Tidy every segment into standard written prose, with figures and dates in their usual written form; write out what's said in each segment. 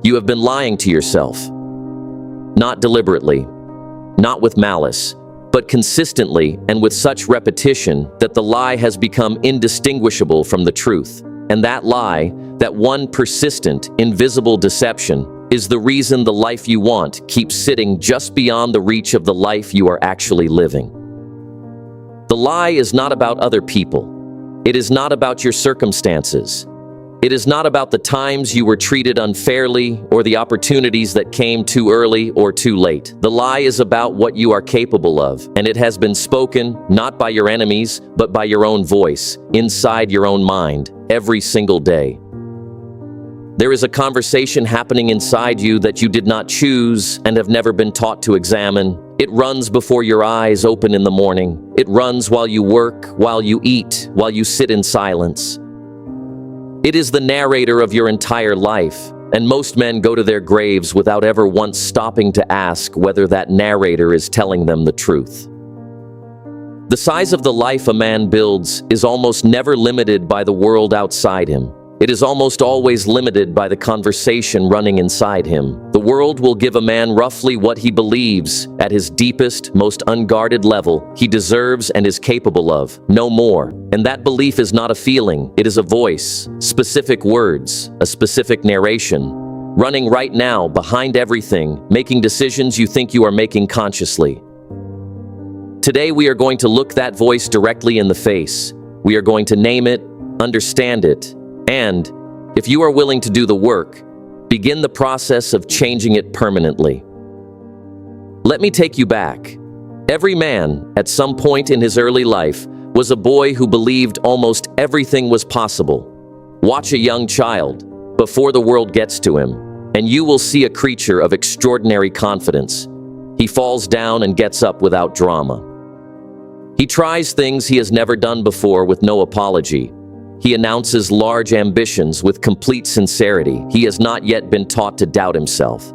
You have been lying to yourself. Not deliberately, not with malice, but consistently and with such repetition that the lie has become indistinguishable from the truth. And that lie, that one persistent, invisible deception, is the reason the life you want keeps sitting just beyond the reach of the life you are actually living. The lie is not about other people. It is not about your circumstances. It is not about the times you were treated unfairly or the opportunities that came too early or too late. The lie is about what you are capable of, and it has been spoken not by your enemies, but by your own voice, inside your own mind, every single day. There is a conversation happening inside you that you did not choose and have never been taught to examine. It runs before your eyes open in the morning. It runs while you work, while you eat, while you sit in silence. It is the narrator of your entire life, and most men go to their graves without ever once stopping to ask whether that narrator is telling them the truth. The size of the life a man builds is almost never limited by the world outside him. It is almost always limited by the conversation running inside him. The world will give a man roughly what he believes, at his deepest, most unguarded level, he deserves and is capable of, no more. And that belief is not a feeling, it is a voice, specific words, a specific narration, running right now behind everything, making decisions you think you are making consciously. Today we are going to look that voice directly in the face. We are going to name it, understand it, and, if you are willing to do the work, begin the process of changing it permanently. Let me take you back. Every man, at some point in his early life, was a boy who believed almost everything was possible. Watch a young child, before the world gets to him, and you will see a creature of extraordinary confidence. He falls down and gets up without drama. He tries things he has never done before with no apology. He announces large ambitions with complete sincerity. He has not yet been taught to doubt himself.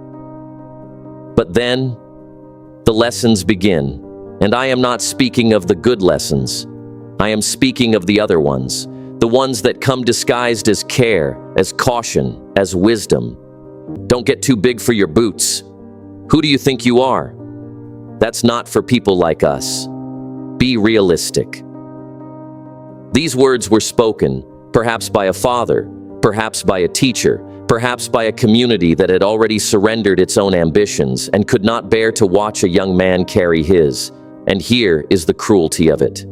But then, the lessons begin. And I am not speaking of the good lessons. I am speaking of the other ones. The ones that come disguised as care, as caution, as wisdom. Don't get too big for your boots. Who do you think you are? That's not for people like us. Be realistic. These words were spoken, perhaps by a father, perhaps by a teacher, perhaps by a community that had already surrendered its own ambitions and could not bear to watch a young man carry his. And here is the cruelty of it.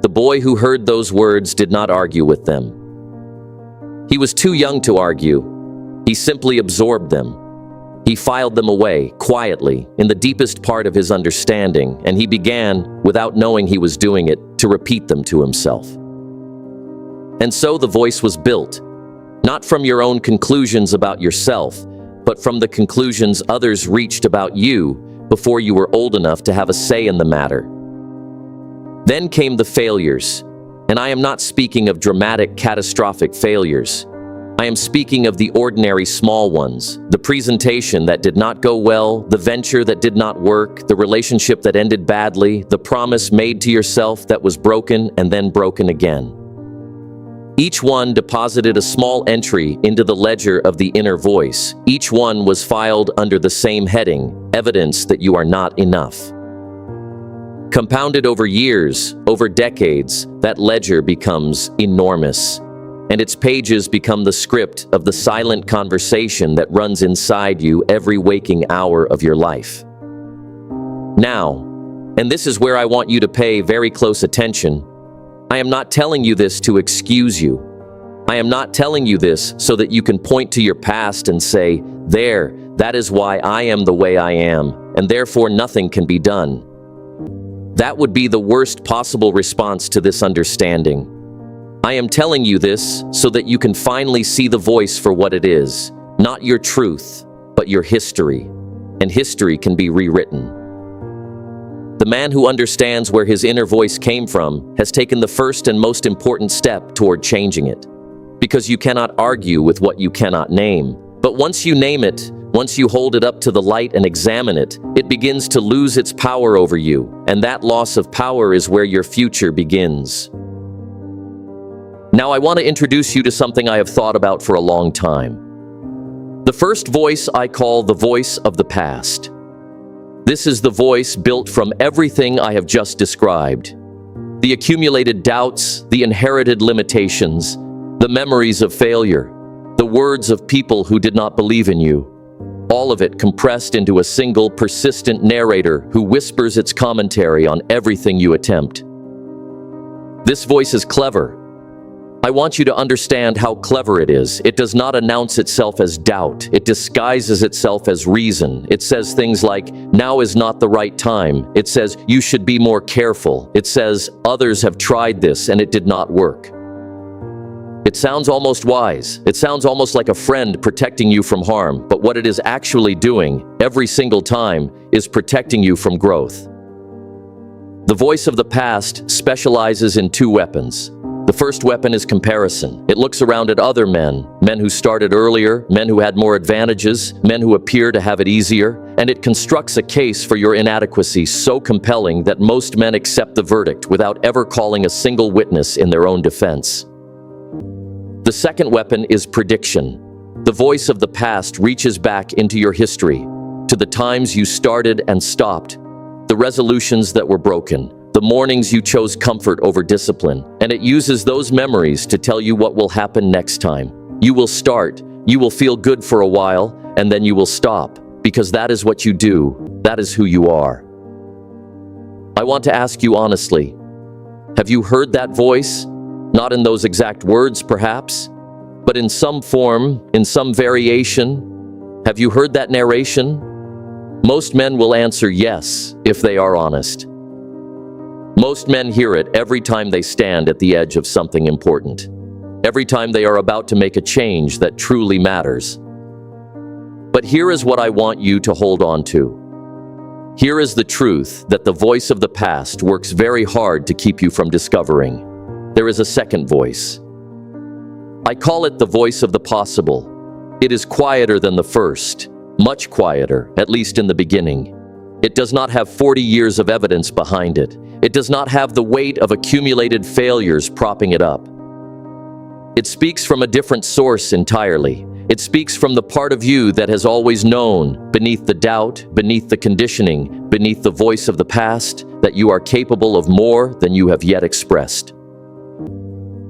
The boy who heard those words did not argue with them. He was too young to argue. He simply absorbed them. He filed them away, quietly, in the deepest part of his understanding, and he began, without knowing he was doing it, to repeat them to himself. And so the voice was built, not from your own conclusions about yourself, but from the conclusions others reached about you before you were old enough to have a say in the matter. Then came the failures, and I am not speaking of dramatic, catastrophic failures. I am speaking of the ordinary small ones, the presentation that did not go well, the venture that did not work, the relationship that ended badly, the promise made to yourself that was broken and then broken again. Each one deposited a small entry into the ledger of the inner voice. Each one was filed under the same heading, evidence that you are not enough. Compounded over years, over decades, that ledger becomes enormous. And its pages become the script of the silent conversation that runs inside you every waking hour of your life. Now, and this is where I want you to pay very close attention, I am not telling you this to excuse you. I am not telling you this so that you can point to your past and say, "There, that is why I am the way I am, and therefore nothing can be done." That would be the worst possible response to this understanding. I am telling you this so that you can finally see the voice for what it is, not your truth, but your history, and history can be rewritten. The man who understands where his inner voice came from has taken the first and most important step toward changing it. Because you cannot argue with what you cannot name. But once you name it, once you hold it up to the light and examine it, it begins to lose its power over you, and that loss of power is where your future begins. Now I want to introduce you to something I have thought about for a long time. The first voice I call the voice of the past. This is the voice built from everything I have just described. The accumulated doubts, the inherited limitations, the memories of failure, the words of people who did not believe in you. All of it compressed into a single persistent narrator who whispers its commentary on everything you attempt. This voice is clever. I want you to understand how clever it is. It does not announce itself as doubt. It disguises itself as reason. It says things like, now is not the right time. It says, you should be more careful. It says, others have tried this and it did not work. It sounds almost wise. It sounds almost like a friend protecting you from harm, but what it is actually doing, every single time, is protecting you from growth. The voice of the past specializes in two weapons. The first weapon is comparison. It looks around at other men who started earlier, men who had more advantages, men who appear to have it easier, and it constructs a case for your inadequacy so compelling that most men accept the verdict without ever calling a single witness in their own defense. The second weapon is prediction. The voice of the past reaches back into your history, to the times you started and stopped, the resolutions that were broken, the mornings you chose comfort over discipline, and it uses those memories to tell you what will happen next time. You will start, you will feel good for a while, and then you will stop, because that is what you do, that is who you are. I want to ask you honestly, have you heard that voice? Not in those exact words, perhaps, but in some form, in some variation. Have you heard that narration? Most men will answer yes, if they are honest. Most men hear it every time they stand at the edge of something important, every time they are about to make a change that truly matters. But here is what I want you to hold on to. Here is the truth that the voice of the past works very hard to keep you from discovering. There is a second voice. I call it the voice of the possible. It is quieter than the first, much quieter, at least in the beginning. It does not have 40 years of evidence behind it. It does not have the weight of accumulated failures propping it up. It speaks from a different source entirely. It speaks from the part of you that has always known, beneath the doubt, beneath the conditioning, beneath the voice of the past, that you are capable of more than you have yet expressed.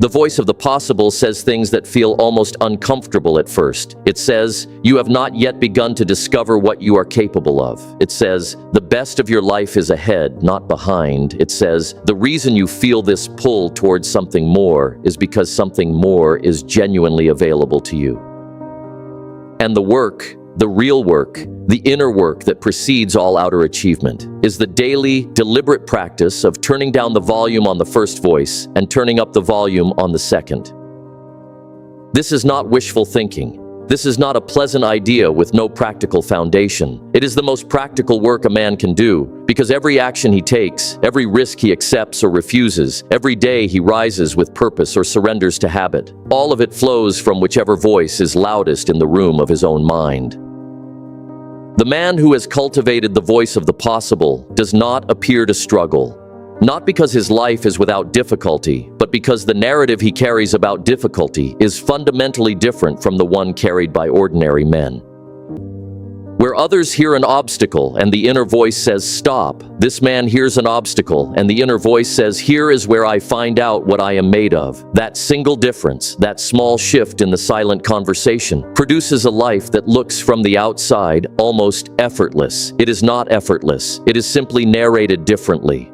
The voice of the possible says things that feel almost uncomfortable at first. It says, you have not yet begun to discover what you are capable of. It says, the best of your life is ahead, not behind. It says, the reason you feel this pull towards something more is because something more is genuinely available to you. And the work, the real work, the inner work that precedes all outer achievement, is the daily, deliberate practice of turning down the volume on the first voice and turning up the volume on the second. This is not wishful thinking. This is not a pleasant idea with no practical foundation. It is the most practical work a man can do, because every action he takes, every risk he accepts or refuses, every day he rises with purpose or surrenders to habit, all of it flows from whichever voice is loudest in the room of his own mind. The man who has cultivated the voice of the possible does not appear to struggle, not because his life is without difficulty, but because the narrative he carries about difficulty is fundamentally different from the one carried by ordinary men. Where others hear an obstacle and the inner voice says, stop, this man hears an obstacle and the inner voice says, here is where I find out what I am made of. That single difference, that small shift in the silent conversation, produces a life that looks from the outside almost effortless. It is not effortless. It is simply narrated differently.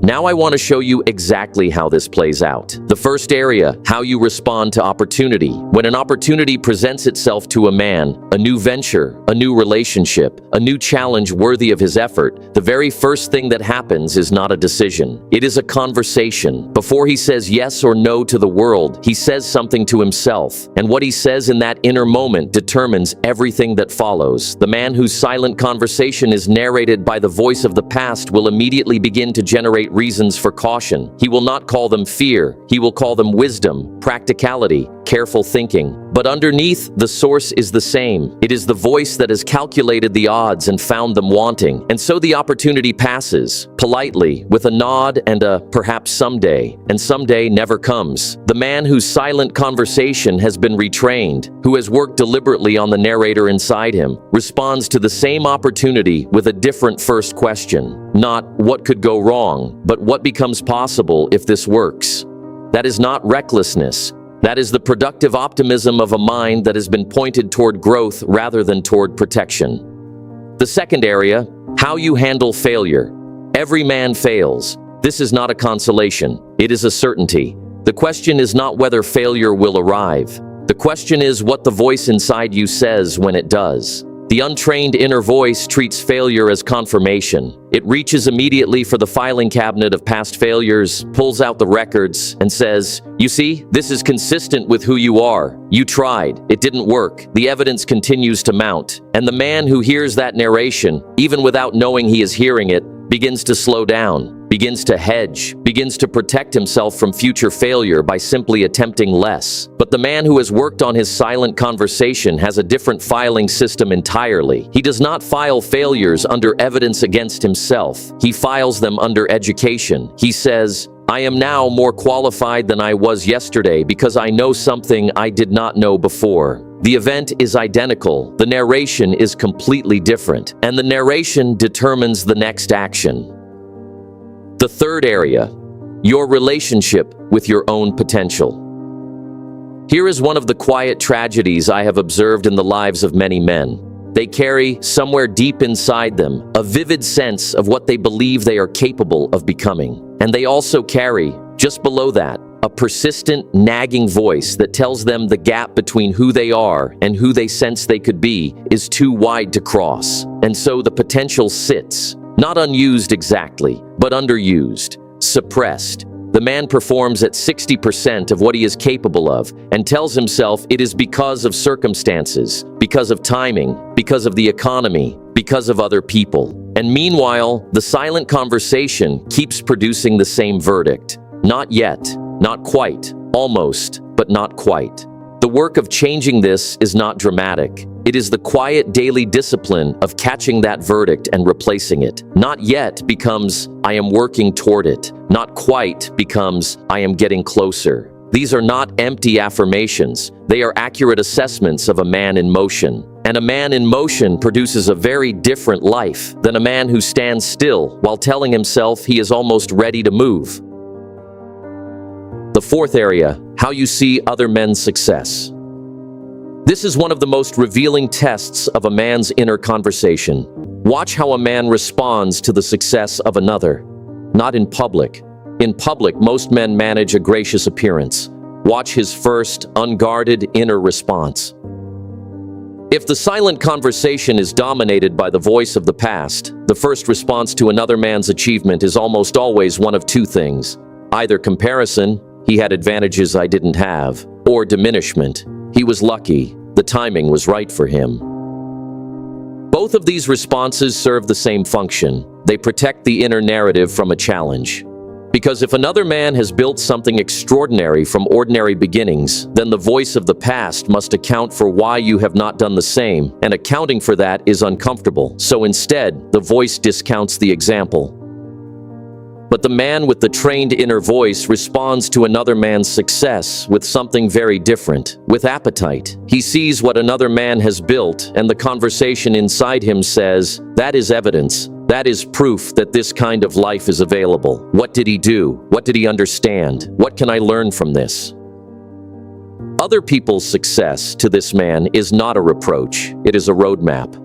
Now I want to show you exactly how this plays out. The first area, how you respond to opportunity. When an opportunity presents itself to a man, a new venture, a new relationship, a new challenge worthy of his effort, the very first thing that happens is not a decision. It is a conversation. Before he says yes or no to the world, he says something to himself. And what he says in that inner moment determines everything that follows. The man whose silent conversation is narrated by the voice of the past will immediately begin to generate reasons for caution. He will not call them fear. He will call them wisdom, practicality, careful thinking. But underneath, the source is the same. It is the voice that has calculated the odds and found them wanting. And so the opportunity passes, politely, with a nod and a perhaps someday, and someday never comes. The man whose silent conversation has been retrained, who has worked deliberately on the narrator inside him, responds to the same opportunity with a different first question. Not what could go wrong, but what becomes possible if this works. That is not recklessness. That is the productive optimism of a mind that has been pointed toward growth rather than toward protection. The second area, how you handle failure. Every man fails. This is not a consolation. It is a certainty. The question is not whether failure will arrive. The question is what the voice inside you says when it does. The untrained inner voice treats failure as confirmation. It reaches immediately for the filing cabinet of past failures, pulls out the records, and says, "You see, this is consistent with who you are. You tried. It didn't work." The evidence continues to mount, and the man who hears that narration, even without knowing he is hearing it, begins to slow down, begins to hedge, begins to protect himself from future failure by simply attempting less. But the man who has worked on his silent conversation has a different filing system entirely. He does not file failures under evidence against himself. He files them under education. He says, "I am now more qualified than I was yesterday because I know something I did not know before." The event is identical, the narration is completely different, and the narration determines the next action. The third area, your relationship with your own potential. Here is one of the quiet tragedies I have observed in the lives of many men. They carry, somewhere deep inside them, a vivid sense of what they believe they are capable of becoming. And they also carry, just below that, a persistent, nagging voice that tells them the gap between who they are and who they sense they could be is too wide to cross. And so the potential sits, not unused exactly, but underused, suppressed. The man performs at 60% of what he is capable of and tells himself it is because of circumstances, because of timing, because of the economy, because of other people. And meanwhile, the silent conversation keeps producing the same verdict. Not yet, not quite, almost, but not quite. The work of changing this is not dramatic. It is the quiet daily discipline of catching that verdict and replacing it. Not yet becomes, I am working toward it. Not quite becomes, I am getting closer. These are not empty affirmations. They are accurate assessments of a man in motion. And a man in motion produces a very different life than a man who stands still while telling himself he is almost ready to move. The fourth area, how you see other men's success. This is one of the most revealing tests of a man's inner conversation. Watch how a man responds to the success of another. Not in public. In public, most men manage a gracious appearance. Watch his first, unguarded inner response. If the silent conversation is dominated by the voice of the past, the first response to another man's achievement is almost always one of two things. Either comparison, he had advantages I didn't have, or diminishment. He was lucky. The timing was right for him. Both of these responses serve the same function. They protect the inner narrative from a challenge. Because if another man has built something extraordinary from ordinary beginnings, then the voice of the past must account for why you have not done the same, and accounting for that is uncomfortable. So instead, the voice discounts the example. But the man with the trained inner voice responds to another man's success with something very different, with appetite. He sees what another man has built, and the conversation inside him says, that is evidence. That is proof that this kind of life is available. What did he do? What did he understand? What can I learn from this? Other people's success to this man is not a reproach. It is a roadmap.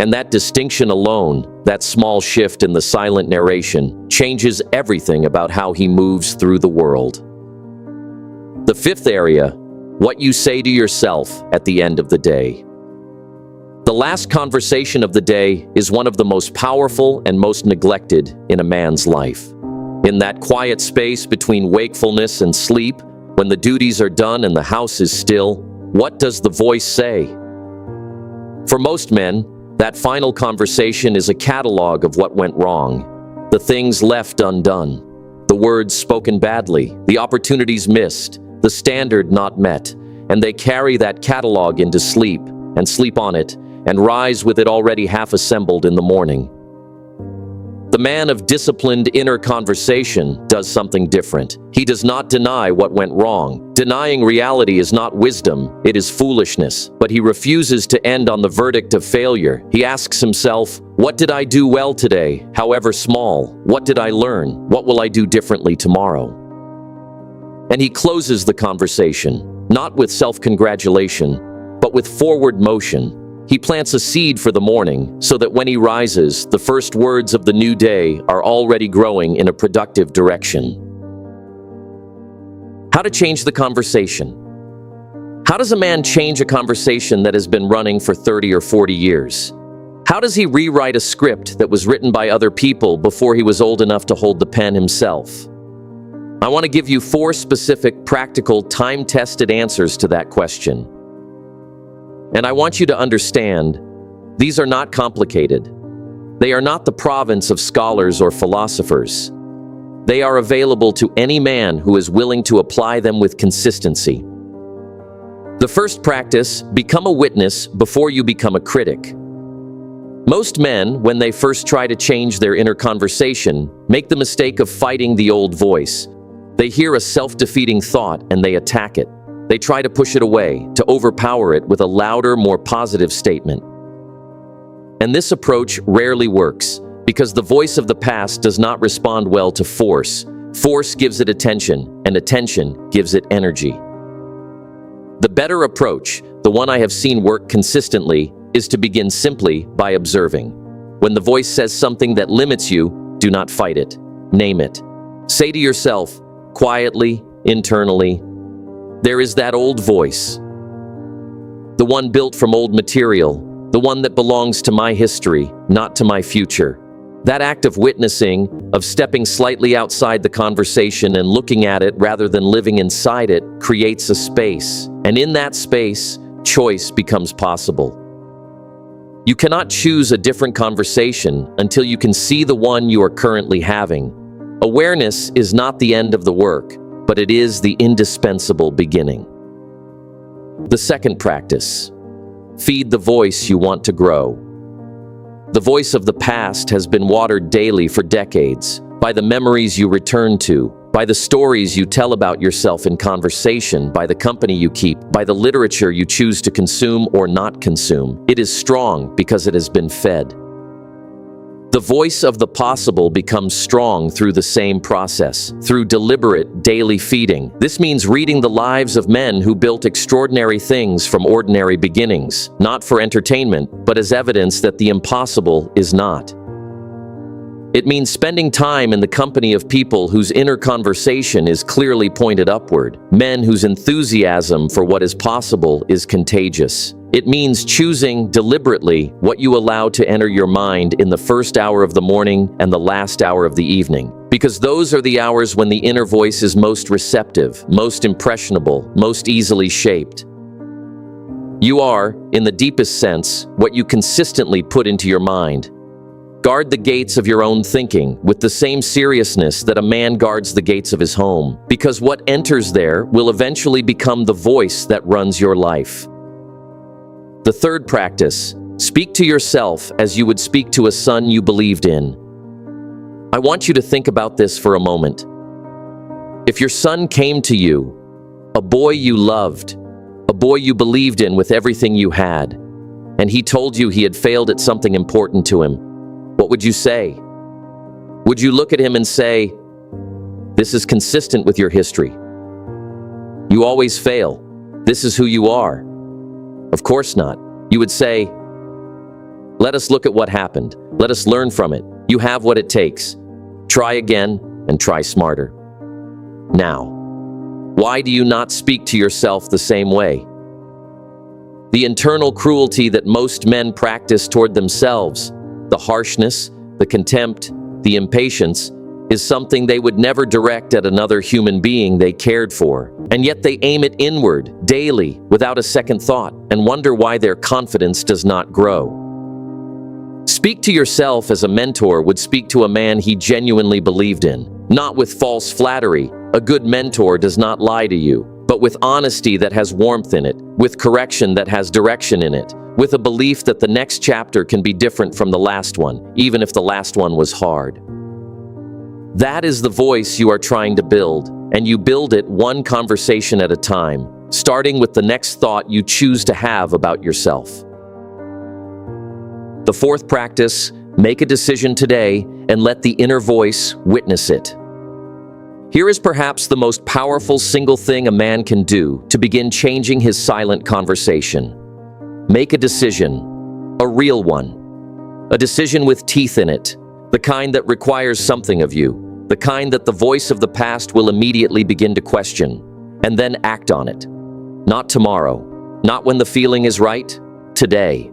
And that distinction alone, that small shift in the silent narration, changes everything about how he moves through the world. The fifth area, what you say to yourself at the end of the day. The last conversation of the day is one of the most powerful and most neglected in a man's life. In that quiet space between wakefulness and sleep, when the duties are done and the house is still, what does the voice say? For most men, that final conversation is a catalog of what went wrong, the things left undone, the words spoken badly, the opportunities missed, the standard not met. and they carry that catalog into sleep, and sleep on it, and rise with it already half assembled in the morning. The man of disciplined inner conversation does something different. He does not deny what went wrong. Denying reality is not wisdom, it is foolishness. But he refuses to end on the verdict of failure. He asks himself, what did I do well today, however small? What did I learn? What will I do differently tomorrow? And he closes the conversation, not with self-congratulation, but with forward motion. He plants a seed for the morning so that when he rises, the first words of the new day are already growing in a productive direction. How to change the conversation. How does a man change a conversation that has been running for 30 or 40 years? How does he rewrite a script that was written by other people before he was old enough to hold the pen himself? I want to give you 4 specific, practical, time-tested answers to that question. And I want you to understand, these are not complicated. They are not the province of scholars or philosophers. They are available to any man who is willing to apply them with consistency. The first practice, become a witness before you become a critic. Most men, when they first try to change their inner conversation, make the mistake of fighting the old voice. They hear a self-defeating thought and they attack it. They try to push it away, to overpower it with a louder, more positive statement. And this approach rarely works, because the voice of the past does not respond well to force. Force gives it attention, and attention gives it energy. The better approach, the one I have seen work consistently, is to begin simply by observing. When the voice says something that limits you, do not fight it. Name it. Say to yourself, quietly, internally, there is that old voice. The one built from old material, the one that belongs to my history, not to my future. That act of witnessing, of stepping slightly outside the conversation and looking at it rather than living inside it, creates a space. And in that space, choice becomes possible. You cannot choose a different conversation until you can see the one you are currently having. Awareness is not the end of the work, but it is the indispensable beginning. The second practice, feed the voice you want to grow. The voice of the past has been watered daily for decades, by the memories you return to, by the stories you tell about yourself in conversation, by the company you keep, by the literature you choose to consume or not consume. It is strong because it has been fed. The voice of the possible becomes strong through the same process, through deliberate daily feeding. This means reading the lives of men who built extraordinary things from ordinary beginnings, not for entertainment, but as evidence that the impossible is not. It means spending time in the company of people whose inner conversation is clearly pointed upward, men whose enthusiasm for what is possible is contagious. It means choosing deliberately what you allow to enter your mind in the first hour of the morning and the last hour of the evening, because those are the hours when the inner voice is most receptive, most impressionable, most easily shaped. You are, in the deepest sense, what you consistently put into your mind. Guard the gates of your own thinking with the same seriousness that a man guards the gates of his home, because what enters there will eventually become the voice that runs your life. The third practice, speak to yourself as you would speak to a son you believed in. I want you to think about this for a moment. If your son came to you, a boy you loved, a boy you believed in with everything you had, and he told you he had failed at something important to him, what would you say? Would you look at him and say, "This is consistent with your history. You always fail. This is who you are"? Of course not. You would say, "Let us look at what happened. Let us learn from it. You have what it takes. Try again and try smarter." Now, why do you not speak to yourself the same way? The internal cruelty that most men practice toward themselves, the harshness, the contempt, the impatience, is something they would never direct at another human being they cared for. And yet they aim it inward, daily, without a second thought, and wonder why their confidence does not grow. Speak to yourself as a mentor would speak to a man he genuinely believed in, not with false flattery. A good mentor does not lie to you. but with honesty that has warmth in it, with correction that has direction in it, with a belief that the next chapter can be different from the last one, even if the last one was hard. That is the voice you are trying to build, and you build it one conversation at a time, starting with the next thought you choose to have about yourself. The fourth practice, make a decision today and let the inner voice witness it. Here is perhaps the most powerful single thing a man can do to begin changing his silent conversation. Make a decision, a real one. A decision with teeth in it, the kind that requires something of you, the kind that the voice of the past will immediately begin to question, and then act on it. Not tomorrow, not when the feeling is right, today.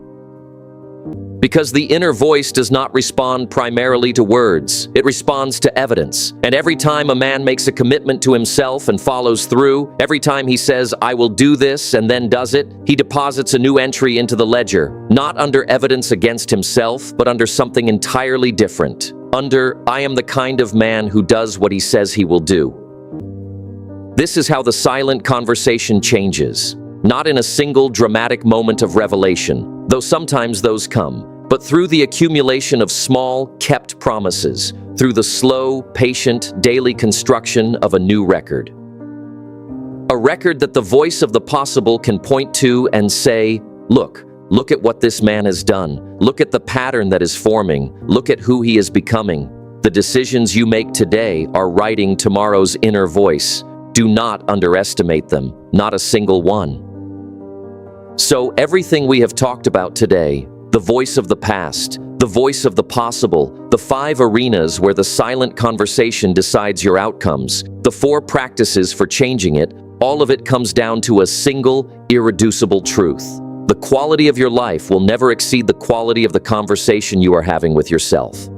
Because the inner voice does not respond primarily to words, it responds to evidence. And every time a man makes a commitment to himself and follows through, every time he says, "I will do this," and then does it, he deposits a new entry into the ledger, not under evidence against himself, but under something entirely different. Under, "I am the kind of man who does what he says he will do." This is how the silent conversation changes. Not in a single dramatic moment of revelation, though sometimes those come, but through the accumulation of small, kept promises, through the slow, patient, daily construction of a new record. A record that the voice of the possible can point to and say, look at what this man has done. Look at the pattern that is forming. Look at who he is becoming. The decisions you make today are writing tomorrow's inner voice. Do not underestimate them, not a single one. So everything we have talked about today, the voice of the past, the voice of the possible, the 5 arenas where the silent conversation decides your outcomes, the 4 practices for changing it, all of it comes down to a single, irreducible truth. The quality of your life will never exceed the quality of the conversation you are having with yourself.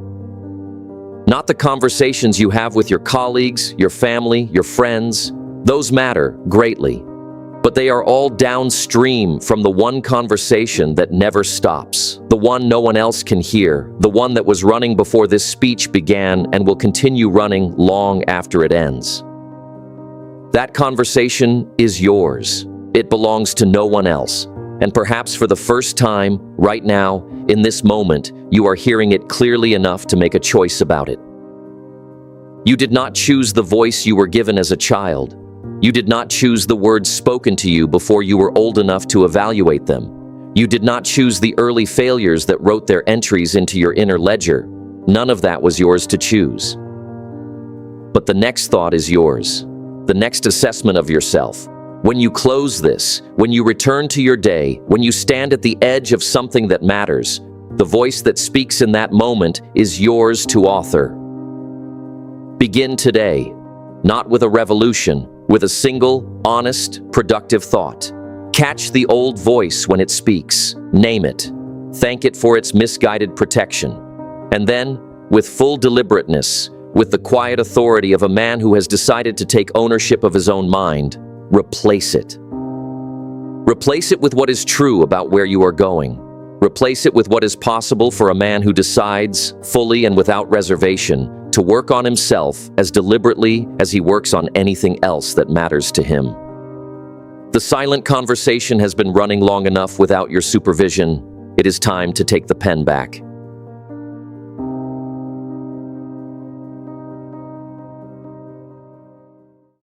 Not the conversations you have with your colleagues, your family, your friends. Those matter greatly. But they are all downstream from the one conversation that never stops, the one no one else can hear, the one that was running before this speech began and will continue running long after it ends. That conversation is yours. It belongs to no one else. And perhaps for the first time, right now, in this moment, you are hearing it clearly enough to make a choice about it. You did not choose the voice you were given as a child. You did not choose the words spoken to you before you were old enough to evaluate them. You did not choose the early failures that wrote their entries into your inner ledger. None of that was yours to choose. But the next thought is yours. The next assessment of yourself. When you close this, when you return to your day, when you stand at the edge of something that matters, the voice that speaks in that moment is yours to author. Begin today, not with a revolution, with a single, honest, productive thought. Catch the old voice when it speaks. Name it. Thank it for its misguided protection. And then, with full deliberateness, with the quiet authority of a man who has decided to take ownership of his own mind, replace it. Replace it with what is true about where you are going. Replace it with what is possible for a man who decides, fully and without reservation, to work on himself as deliberately as he works on anything else that matters to him. The silent conversation has been running long enough without your supervision. It is time to take the pen back.